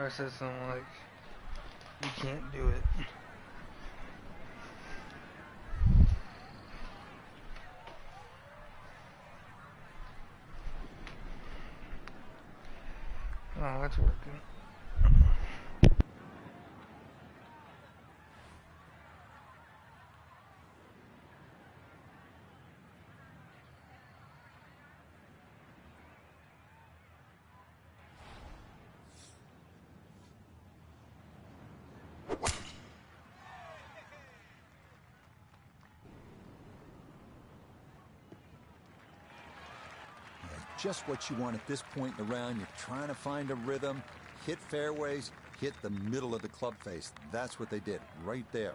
I said something like, you can't do it. Oh, that's working. Just what you want at this point in the round. You're trying to find a rhythm, hit fairways, hit the middle of the club face. That's what they did right there.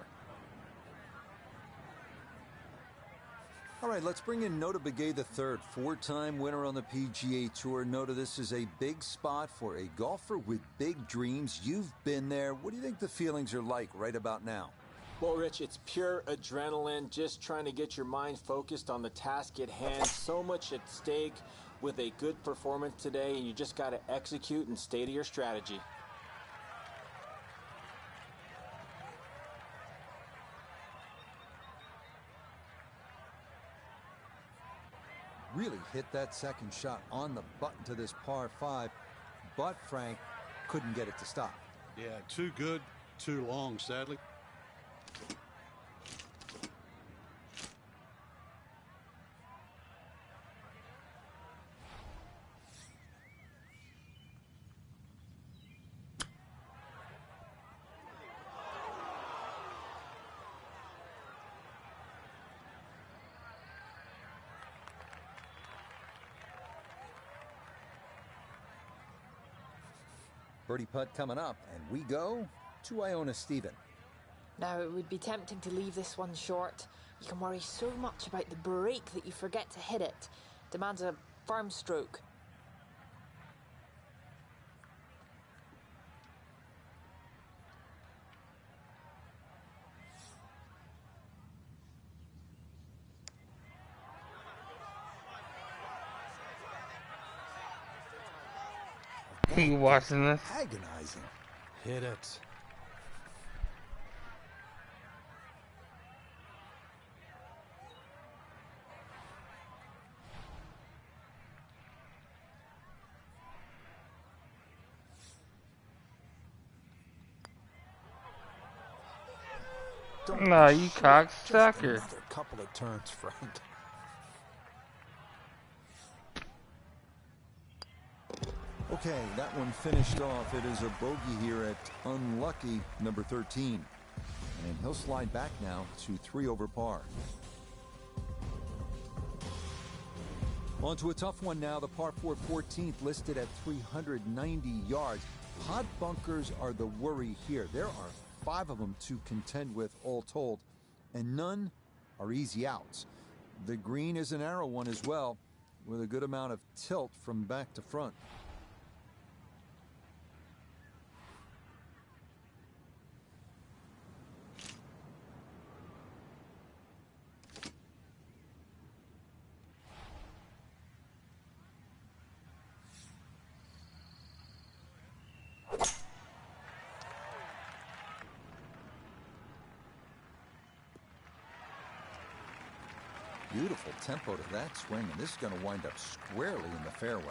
All right, let's bring in Nota Begay III, four-time winner on the PGA Tour. Nota, this is a big spot for a golfer with big dreams. You've been there. What do you think the feelings are like right about now? Well, Rich, it's pure adrenaline, just trying to get your mind focused on the task at hand. So much at stake with a good performance today, and you just got to execute and stay to your strategy. Really hit that second shot on the button to this par 5, but Frank couldn't get it to stop. Yeah, too good, too long, sadly. Birdie putt coming up, and we go to Iona Stephen. Now, it would be tempting to leave this one short. You can worry so much about the break that you forget to hit it. Demands a firm stroke. You watching this? Agonizing. Hit it. Nah, you cocksucker. Another couple of turns, Frank. Okay, that one finished off. It is a bogey here at unlucky number 13. And he'll slide back now to 3 over par. On to a tough one now. The par 4 14th listed at 390 yards. Pot bunkers are the worry here. There are 5 of them to contend with all told, and none are easy outs. The green is a narrow one as well, with a good amount of tilt from back to front. Beautiful tempo to that swing, and this is going to wind up squarely in the fairway.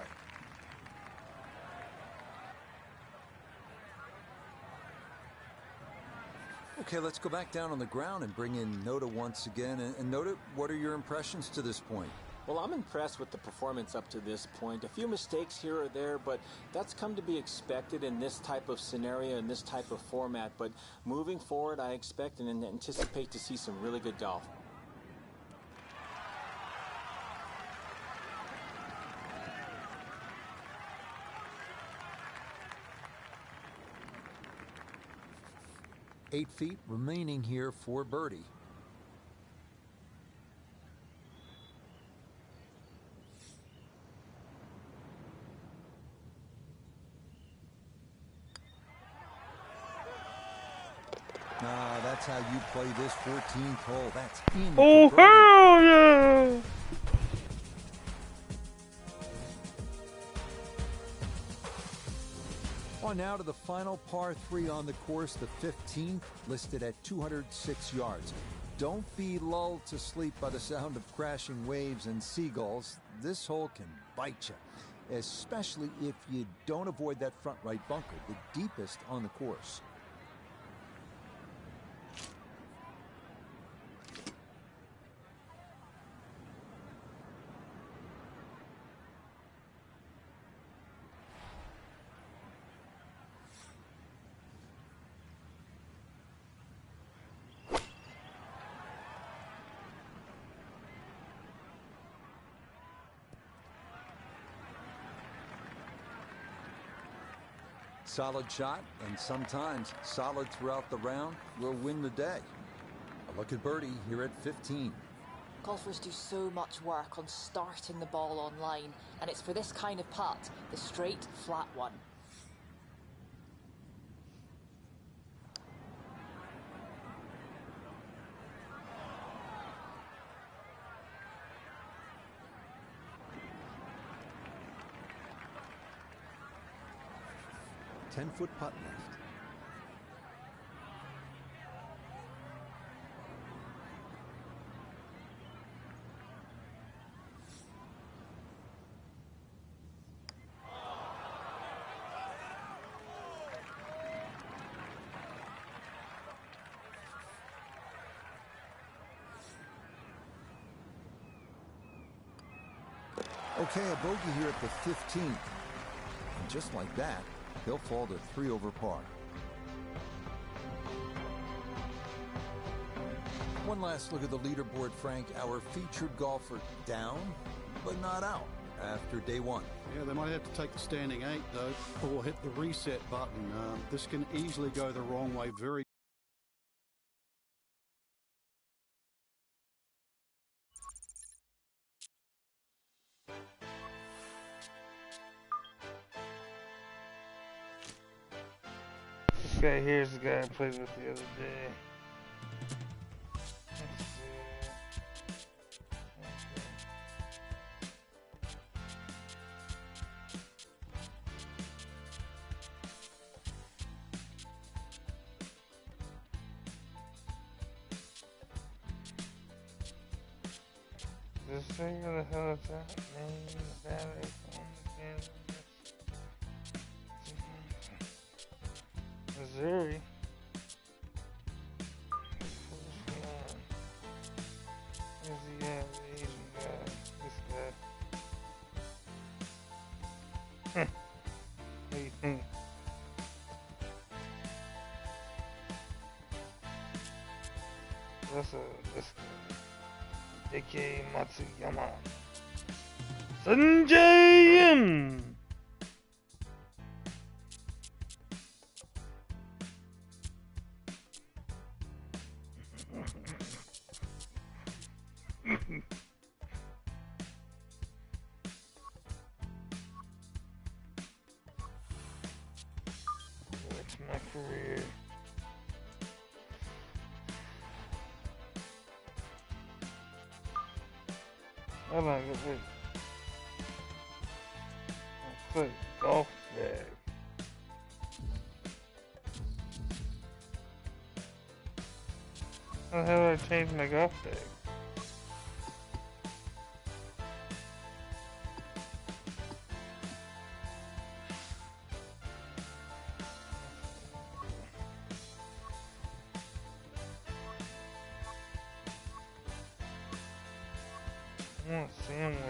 Okay, let's go back down on the ground and bring in Nota once again. And Nota, what are your impressions to this point? Well, I'm impressed with the performance up to this point. A few mistakes here or there, but that's come to be expected in this type of scenario, in this type of format. But moving forward, I expect and anticipate to see some really good golf. Eight feet remaining here for birdie. That's how you play this 14th hole. That's in. Oh, hell yeah! On now to the final par 3 on the course, the 15th, listed at 206 yards. Don't be lulled to sleep by the sound of crashing waves and seagulls. This hole can bite you, especially if you don't avoid that front right bunker, the deepest on the course. Solid shot, and sometimes solid throughout the round, will win the day. A look at birdie here at 15. Golfers do so much work on starting the ball on line, and it's for this kind of putt, the straight, flat one. Ten-foot putt left. Okay, a bogey here at the 15th. And just like that, he'll fall to 3 over par. One last look at the leaderboard, Frank. Our featured golfer down, but not out after day 1. Yeah, they might have to take the standing 8, though, or hit the reset button. This can easily go the wrong way very This guy here's the guy I played with the other day. Let's see. This thing, where the hell is that? Name, the battery, phone, the Missouri. Where's the Asian guy? This guy. What do you think? This guy. A.K. Matsuyama. Sanjayan! That's my career. I like it. Click golf bag. How the hell did I change my golf bag? I want a sandwich.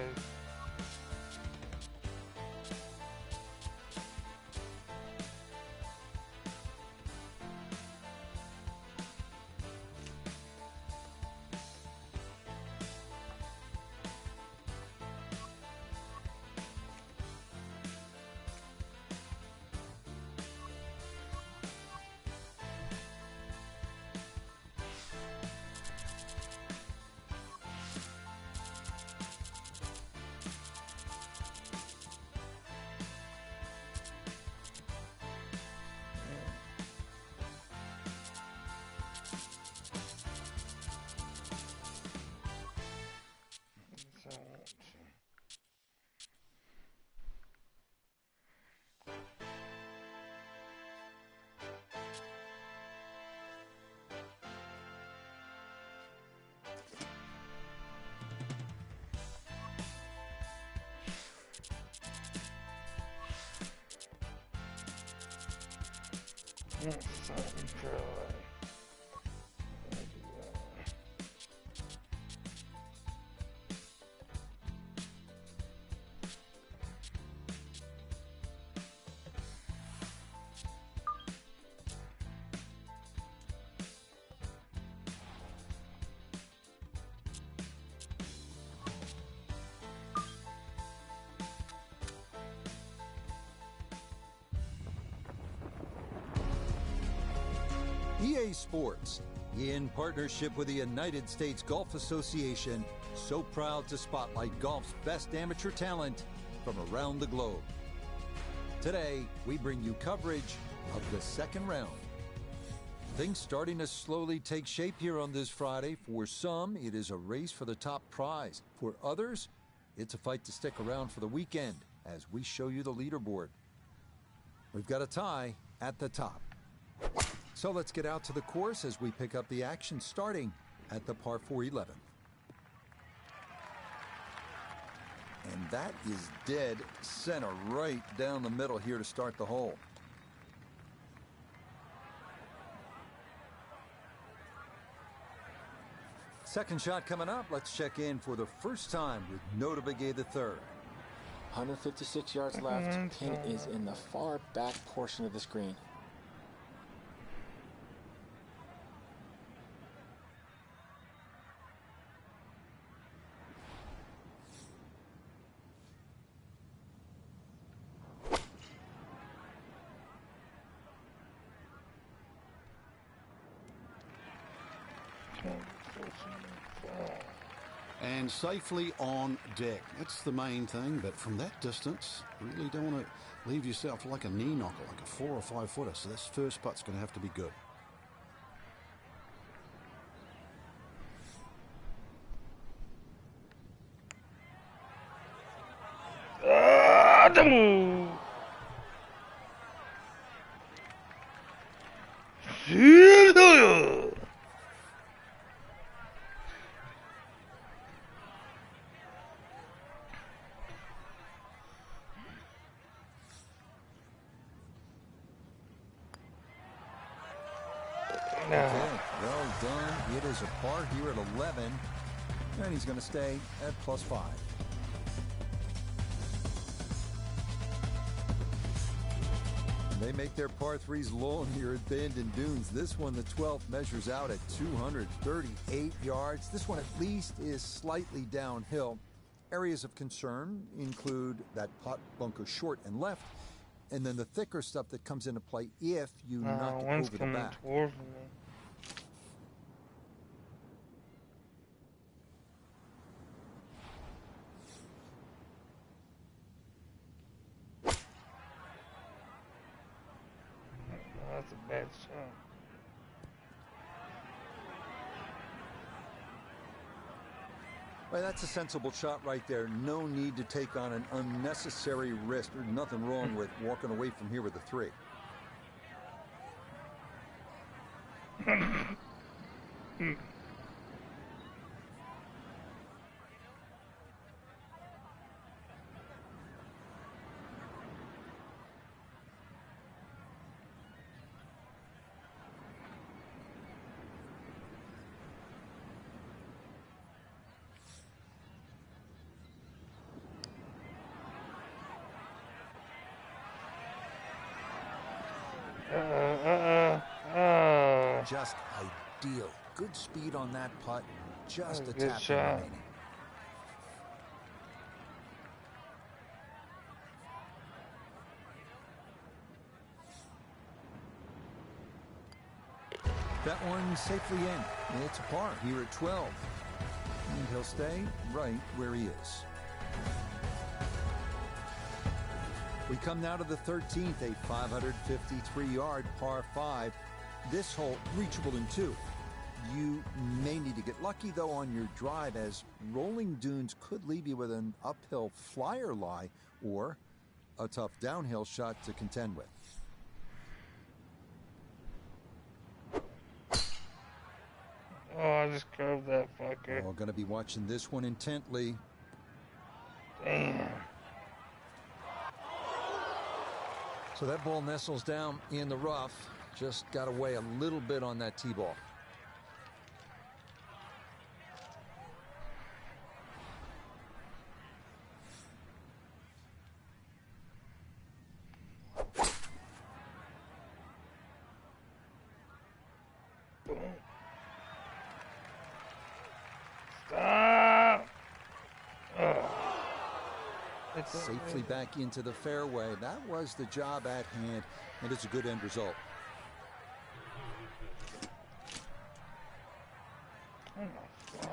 EA Sports, in partnership with the United States Golf Association, so proud to spotlight golf's best amateur talent from around the globe. Today, we bring you coverage of the second round. Things starting to slowly take shape here on this Friday. For some, it is a race for the top prize. For others, it's a fight to stick around for the weekend as we show you the leaderboard. We've got a tie at the top. So let's get out to the course as we pick up the action starting at the par 4 11. And that is dead center right down the middle here to start the hole. Second shot coming up. Let's check in for the first time with Notable the third. 156 yards left. Pin is in the far back portion of this green. And safely on deck. That's the main thing, but from that distance, really don't want to leave yourself like a knee knocker, like a 4 or 5 footer. So this first putt's going to have to be good. Okay, well done. It is a par here at 11, and he's going to stay at +5. They make their par 3s long here at Bandon Dunes. This one, the 12th, measures out at 238 yards. This one at least is slightly downhill. Areas of concern include that pot bunker short and left, and then the thicker stuff that comes into play if you knock it over the back. Towards me. That's a bad shot. Well, that's a sensible shot right there. No need to take on an unnecessary risk. There's nothing wrong with walking away from here with a 3. Just ideal. Good speed on that putt. Just a Good tap shot. remaining. That one safely in. It's a par here at 12. And he'll stay right where he is. We come now to the 13th, a 553-yard par 5. This hole reachable in 2. You may need to get lucky, though, on your drive, as rolling dunes could leave you with an uphill flyer lie or a tough downhill shot to contend with. Oh, I just curved that fucker. We're going to be watching this one intently. Damn. So that ball nestles down in the rough. Just got away a little bit on that tee ball. Stop! Safely back into the fairway. That was the job at hand, and it's a good end result. Oh my God.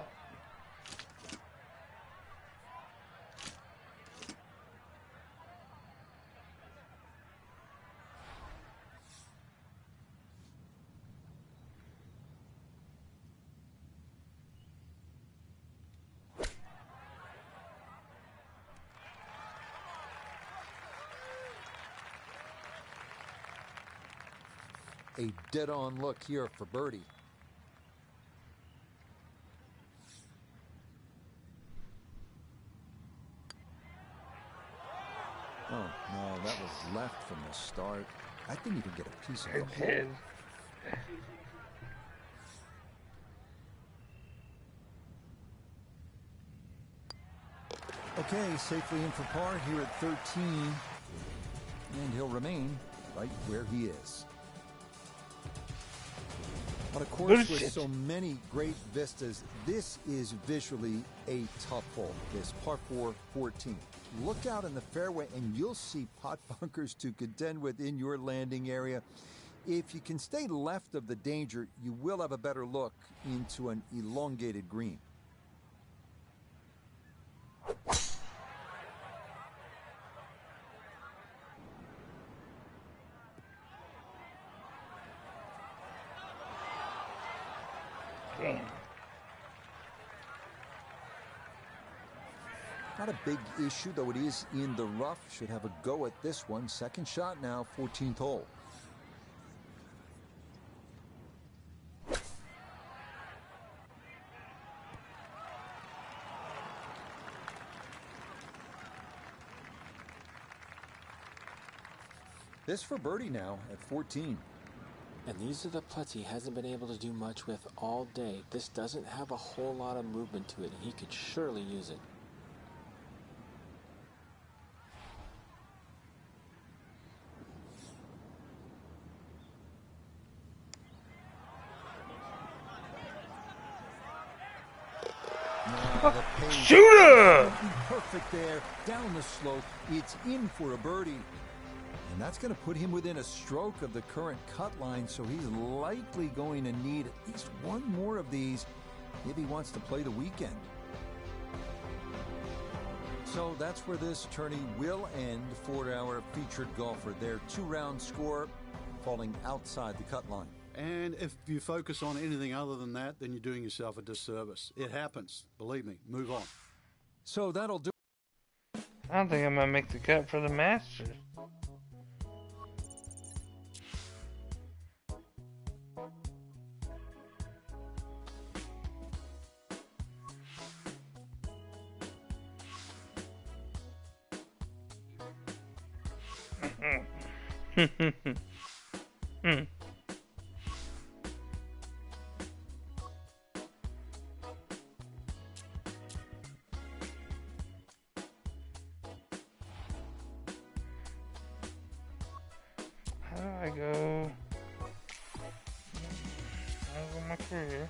A dead-on look here for birdie. Oh, no, that was left from the start. I didn't even get a piece of the It hole. did. Okay, safely in for par here at 13. And he'll remain right where he is. On a course with so many great vistas, this is visually a tough hole, this par 4 14. Look out in the fairway and you'll see pot bunkers to contend with in your landing area. If you can stay left of the danger, you will have a better look into an elongated green. Damn. Not a big issue, though it is in the rough. Should have a go at this one. Second shot now, 14th hole. This for birdie now at 14. And these are the putts he hasn't been able to do much with all day. This doesn't have a whole lot of movement to it. He could surely use it. Shooter! Perfect there, down the slope. It's in for a birdie. And that's going to put him within a stroke of the current cut line, so he's likely going to need at least one more of these if he wants to play the weekend. So that's where this tourney will end for our featured golfer. Their two-round score falling outside the cut line. And if you focus on anything other than that, then you're doing yourself a disservice. It happens. Believe me. Move on. So that'll do. I don't think I'm gonna make the cut for the Masters. How do I go? I'll go my career.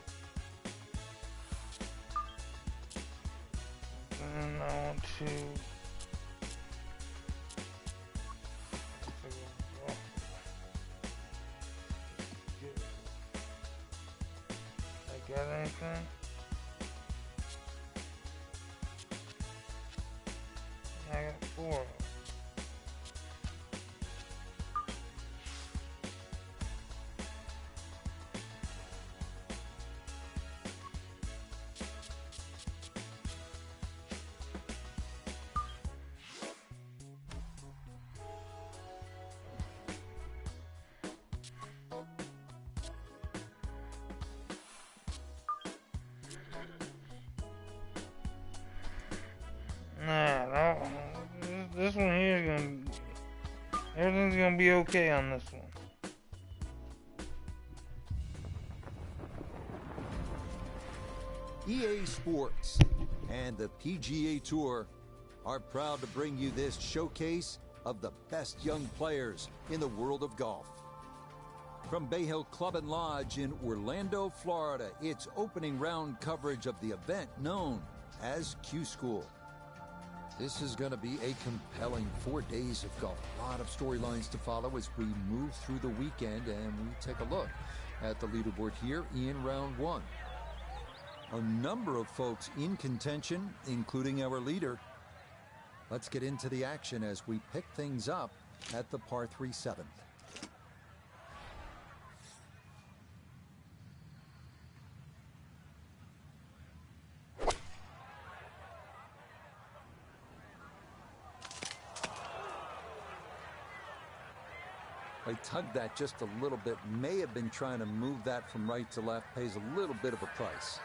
Then I want to. I got anything? I got 4. Nah, this one here is gonna. Everything's gonna be okay on this one. EA Sports and the PGA Tour are proud to bring you this showcase of the best young players in the world of golf. From Bay Hill Club and Lodge in Orlando, Florida, it's opening round coverage of the event known as Q School. This is going to be a compelling 4 days of golf. A lot of storylines to follow as we move through the weekend, and we take a look at the leaderboard here in round one. A number of folks in contention, including our leader. Let's get into the action as we pick things up at the par 3 7th. I tugged that just a little bit. May have been trying to move that from right to left. Pays a little bit of a price.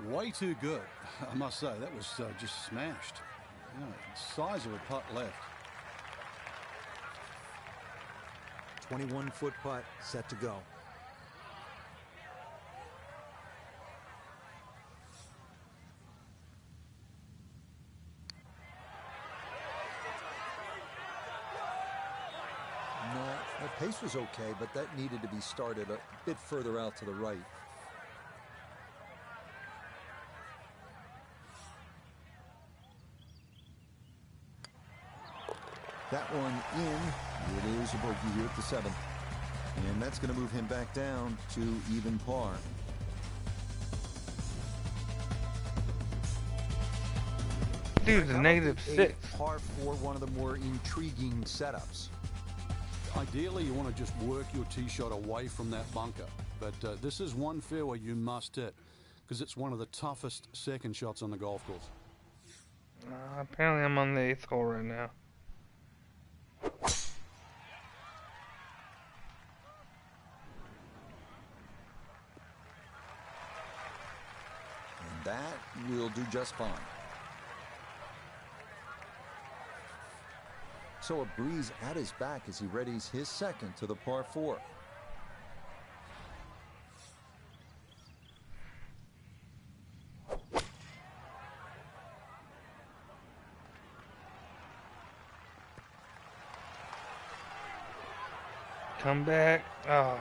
Way too good, I must say. That was just smashed. You know, size of a putt left. 21-foot putt set to go. No, the pace was okay, but that needed to be started a bit further out to the right. That one in. It is a bogey here at the 7th. And that's going to move him back down to even par. Dude's a -6. Par 4, one of the more intriguing setups. Ideally, you want to just work your tee shot away from that bunker. But this is one fairway you must hit because it's one of the toughest second shots on the golf course. Apparently I'm on the 8th hole right now. And that will do just fine. So a breeze at his back as he readies his second to the par 4. Come back. Oh.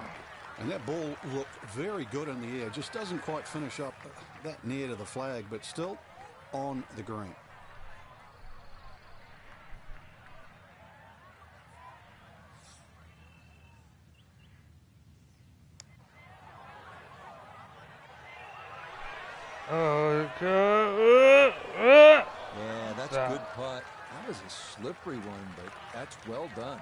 And that ball looked very good in the air. Just doesn't quite finish up that near to the flag, but still on the green. Oh, God. Yeah, that's a good putt. That was a slippery one, but that's well done.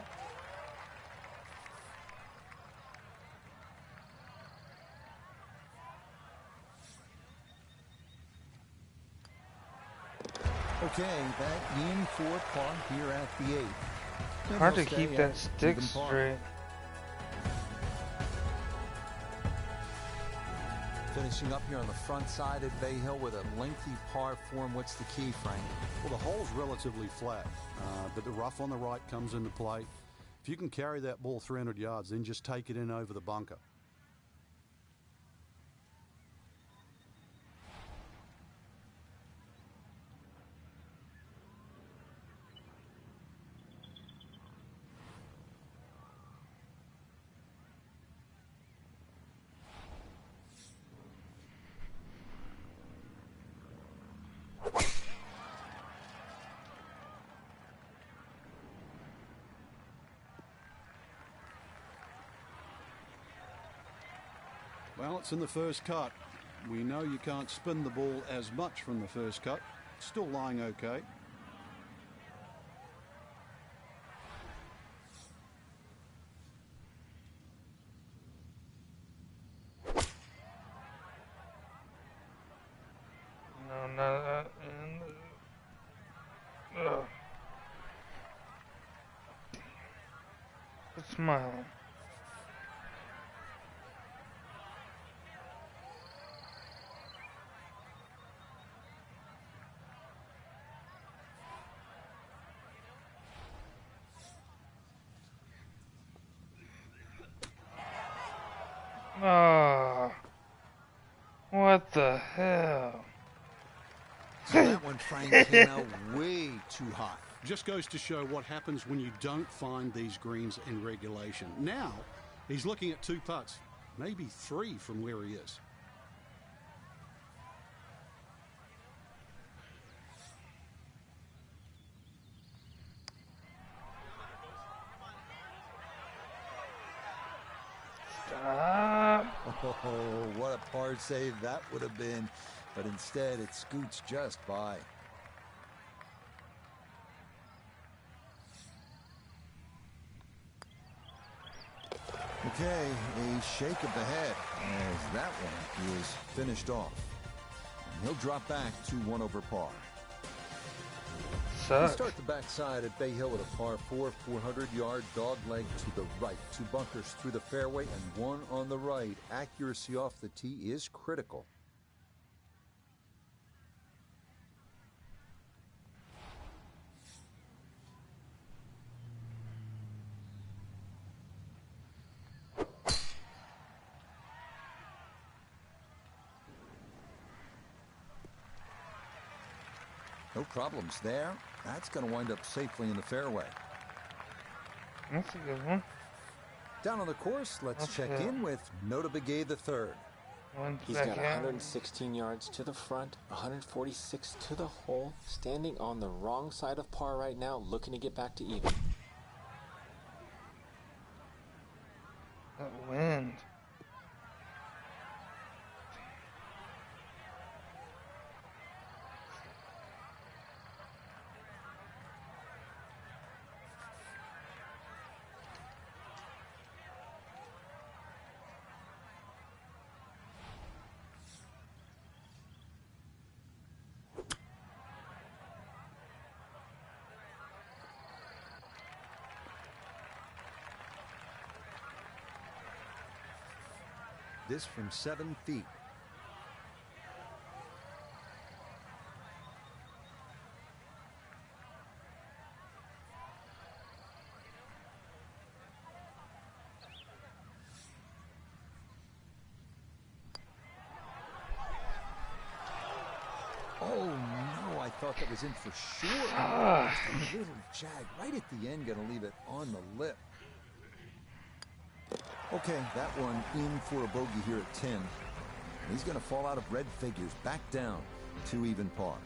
Okay, back in for par here at the 8th. Hard to keep that stick straight. Finishing up here on the front side at Bay Hill with a lengthy par 4. What's the key, Frank? Well, the hole's relatively flat, but the rough on the right comes into play. If you can carry that ball 300 yards, then just take it in over the bunker. Well, it's in the first cut. We know you can't spin the ball as much from the first cut. Still lying okay. No, no, smile. Oh, what the hell? So that one, Frank, came out way too hot. Just goes to show what happens when you don't find these greens in regulation. Now, he's looking at 2 putts, maybe 3 from where he is. Stop. Oh, what a par save that would have been. But instead, it scoots just by. Okay, a shake of the head as that one is finished off. And he'll drop back to 1 over par. We Sucks. start the backside at Bay Hill with a par 4, 400-yard dog leg to the right. 2 bunkers through the fairway and 1 on the right. Accuracy off the tee is critical. No problems there. That's going to wind up safely in the fairway. That's a good one. Down on the course, let's check in with Nota Begay III. He's got 116 yards to the front, 146 to the hole, standing on the wrong side of par right now, looking to get back to even. That wind. This from 7 feet. Oh no, I thought that was in for sure. Ah. Just a little jag right at the end, gonna leave it on the lip. Okay, that one in for a bogey here at 10. He's going to fall out of red figures, back down to even par.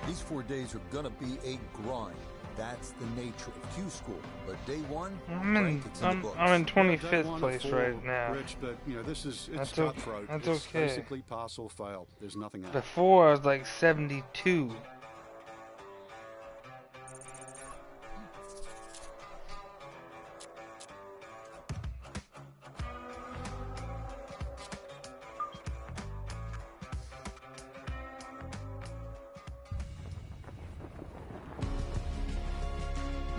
These 4 days are going to be a grind. That's the nature of Q School. But day 1, I'm in 25th place right now. Rich, but you know it's cutthroat. That's it's okay. Basically pass or fail. There's nothing else. Before I was like 72.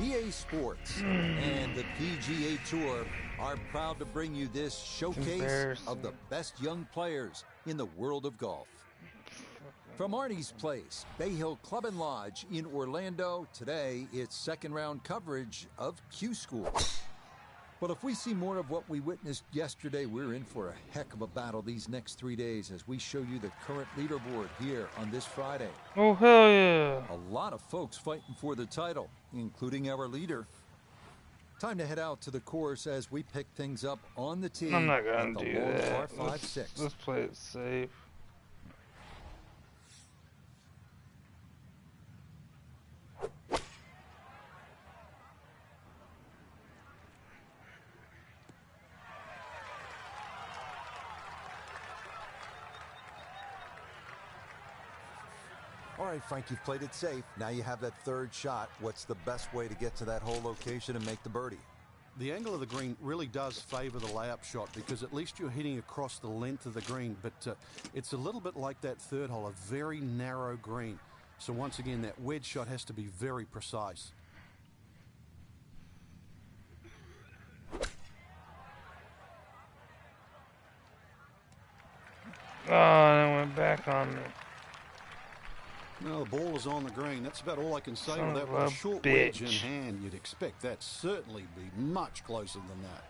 EA Sports and the PGA Tour are proud to bring you this showcase of the best young players in the world of golf. From Arnie's Place, Bay Hill Club and Lodge in Orlando, today it's second round coverage of Q School. But if we see more of what we witnessed yesterday, we're in for a heck of a battle these next 3 days as we show you the current leaderboard here on this Friday. Oh, hell yeah. A lot of folks fighting for the title, including our leader. Time to head out to the course as we pick things up on the tee. I'm not going to do Par that. 5-6. Let's play it safe. All right, Frank, you've played it safe. Now you have that third shot. What's the best way to get to that hole location and make the birdie? The angle of the green really does favor the layup shot because at least you're hitting across the length of the green, but it's a little bit like that third hole, a very narrow green. So once again, that wedge shot has to be very precise. Oh, and it went back on me. Well, the ball is on the green. That's about all I can say Son with that. of With a a short wedge in bitch. hand, you'd expect that certainly be much closer than that.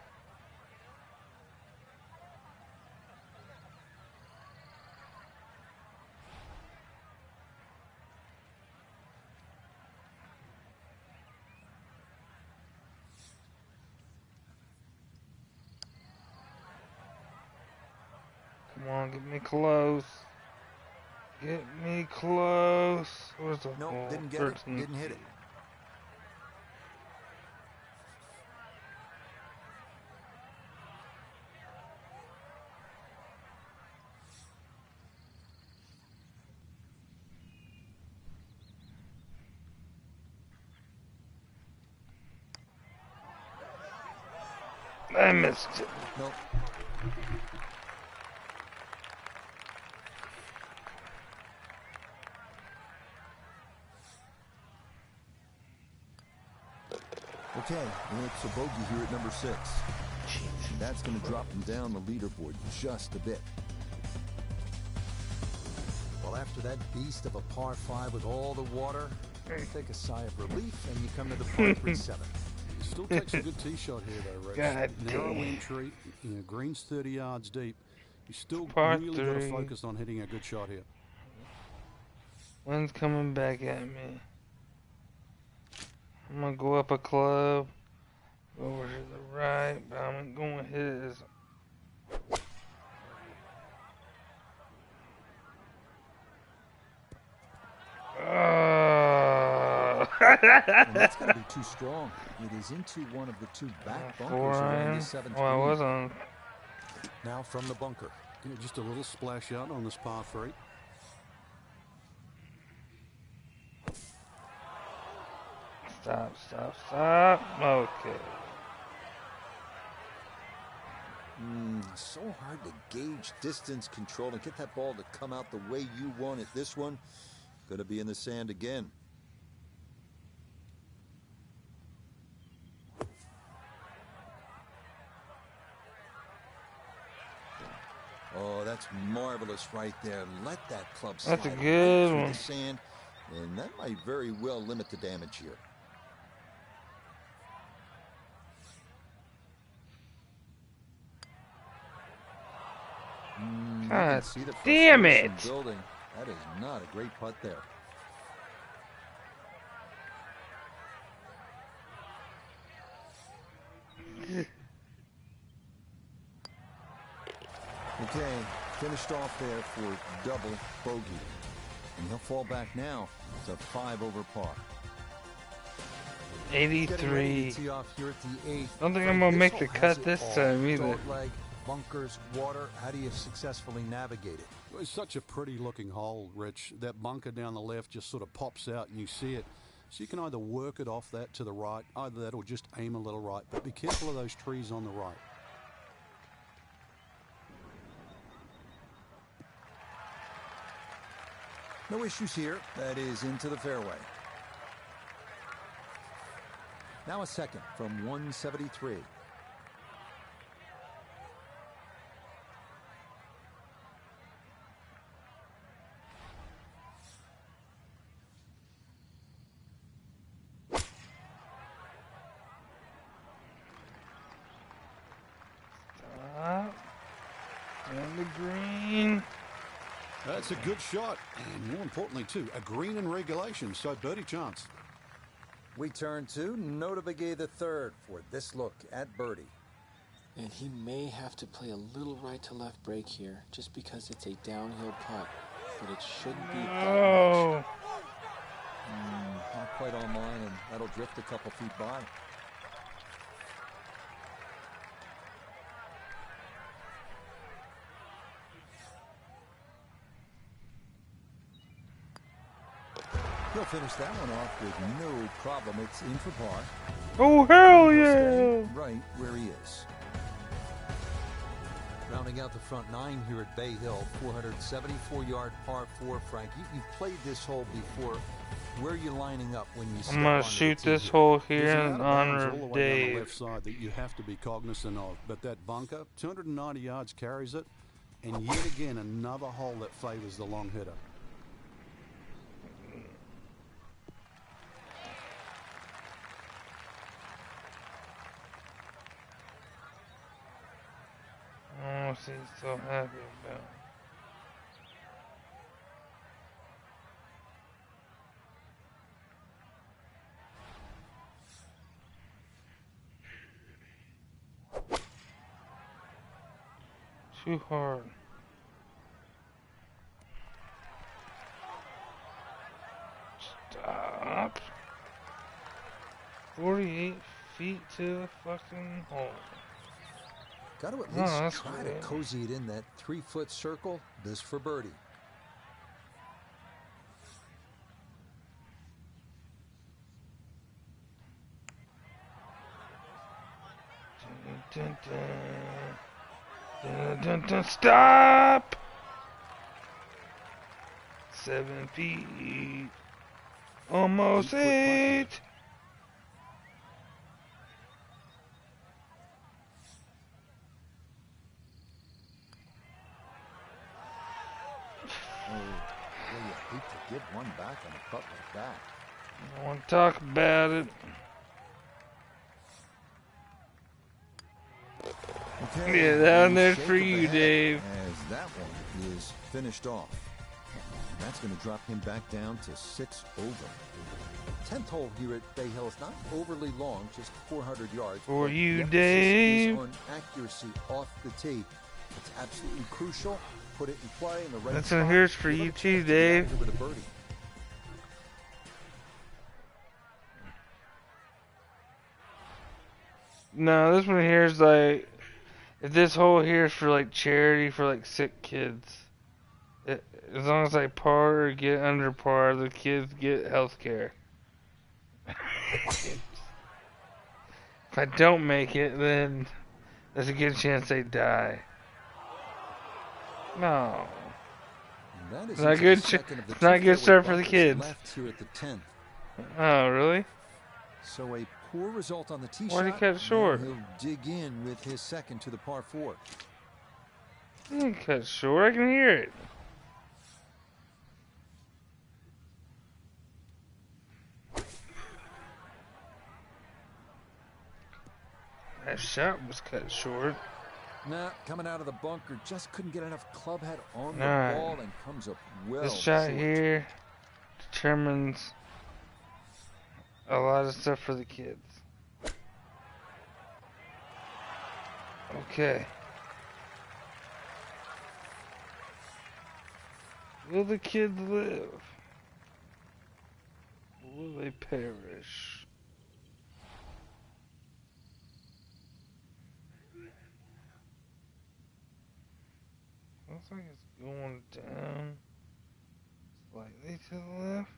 Come on, get me close. Get me close. Where's the Nope, ball? didn't get it, didn't hit it. I missed it. Nope. Okay, it's a bogey here at number 6. That's going to drop him down the leaderboard just a bit. Well, after that beast of a par 5 with all the water, you take a sigh of relief and you come to the par 3-7. Still takes a good tee shot here, though, Rich. God Narrow damn. entry, green's 30 yards deep. You still Par really got to 3. focus on hitting a good shot here. Wind's coming back at me. I'm gonna go up a club, go over to the right, but I'm gonna hit this. And that's going to be too strong. It is into one of the 2 back bunkers 4 around iron. the 7th Well, I green. was on. Now from the bunker. Just a little splash out on this par 3. Stop. Okay. So hard to gauge distance control and get that ball to come out the way you want it. This one, going to be in the sand again. Oh, that's marvelous right there. Let that club slide That's a right good through one. the sand, and that might very well limit the damage here. You can God see the damn frustration it! building. That is not a great putt there. Okay, finished off there for double bogey. And he'll fall back now to 5 over par. Getting ready 83. to tee off here at the 8th. Don't think Frank, I'm gonna this make hole the has cut it this all. time either. Dogleg, bunkers, water. How do you successfully navigate it? It's such a pretty looking hole, Rich. That bunker down the left just sort of pops out and you see it. So you can either work it off that to the right, either that or just aim a little right. But be careful of those trees on the right. No issues here. That is into the fairway. Now a second from 173. Stop. And the green. That's a good shot. And more importantly, too, a green in regulation. So birdie chance. We turn to Notabegay the third for this look at birdie. And he may have to play a little right to left break here just because it's a downhill putt. But it shouldn't be that much. Oh. Not quite online, and that'll drift a couple feet by. He'll finish that one off with no problem. It's in for par. Oh, hell He'll yeah. stay right where he is. Rounding out the front 9 here at Bay Hill, 474-yard par 4. Frank, you've played this hole before. Where are you lining up when you step I'm gonna onto the shoot tee this here? hole There's here an in out of bounds honor all the of way down the Dave. left side that you have to be cognizant of. But that bunker, 290 yards carries it. And yet again, another hole that favors the long hitter. so happy about. Too hard. Stop. 48 feet to the fucking hole. Got to at Oh, least that's try great. to cozy it in that 3-foot circle. This for birdie. Dun, dun, dun, dun, dun, stop! 7 feet. Almost 8-foot putt. 8. Oh, well, you hate to give one back on a putt like that. I don't want to talk about it. Okay, Yeah, down a there shake for of the you, head Dave. As that one is finished off. That's going to drop him back down to 6 over. 10th hole here at Bay Hill is not overly long, just 400 yards. For but you, the emphasis Dave. is on accuracy off the tee. It's absolutely crucial. Put it in play in the right That's spot. what here's for Give you him a too, chance to get out Dave. here with a birdie. No, this one here is like, if this hole here is for like charity for like sick kids. As long as I par or get under par, the kids get health care. If I don't make it, then there's a good chance they die. No. And that is Not into good the second of the it's not two good fairway start for the bunkers kids. left here at the 10th. Oh, really? So a poor result on the tee Why'd he shot. cut Now short? he'll dig in with his second to the par 4. He didn't cut short. I can hear it. That shot was cut short. Nah, coming out of the bunker, just couldn't get enough club head on the Alright. ball and comes up well This shot short. here determines a lot of stuff for the kids. Okay. Will the kids live? Or will they perish? Looks like it's going down slightly to the left.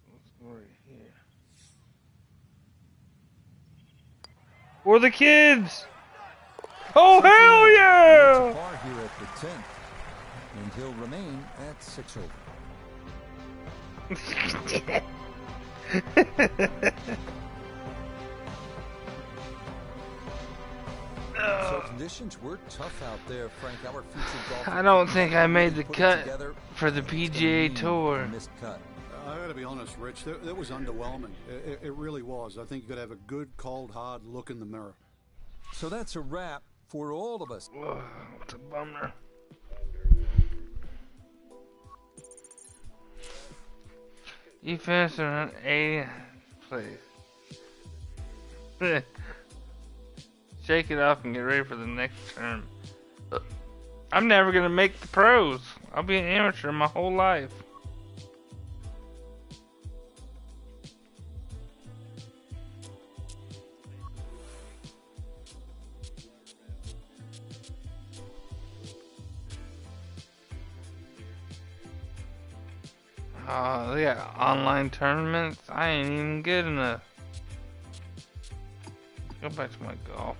So let's go right here. For the kids! Oh, hell It's a yeah! par here at the 10th, and he'll remain at 6 over. So conditions were tough out there, Frank. Our featured golfer I don't think I made really the put it cut together. for the It's gonna PGA mean Tour. a missed cut. I got to be honest, Rich. That was underwhelming. It really was. I think you got to have a good, cold, hard look in the mirror. So that's a wrap for all of us. Ugh, what a bummer. You finished in 80th place. Shake it off and get ready for the next term. I'm never gonna make the pros. I'll be an amateur my whole life. Oh, they got online tournaments. I ain't even good enough. Go back to my golf.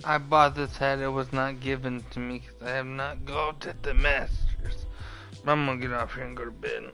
I bought this hat. It was not given to me because I have not golfed at the Masters. But I'm gonna get off here and go to bed.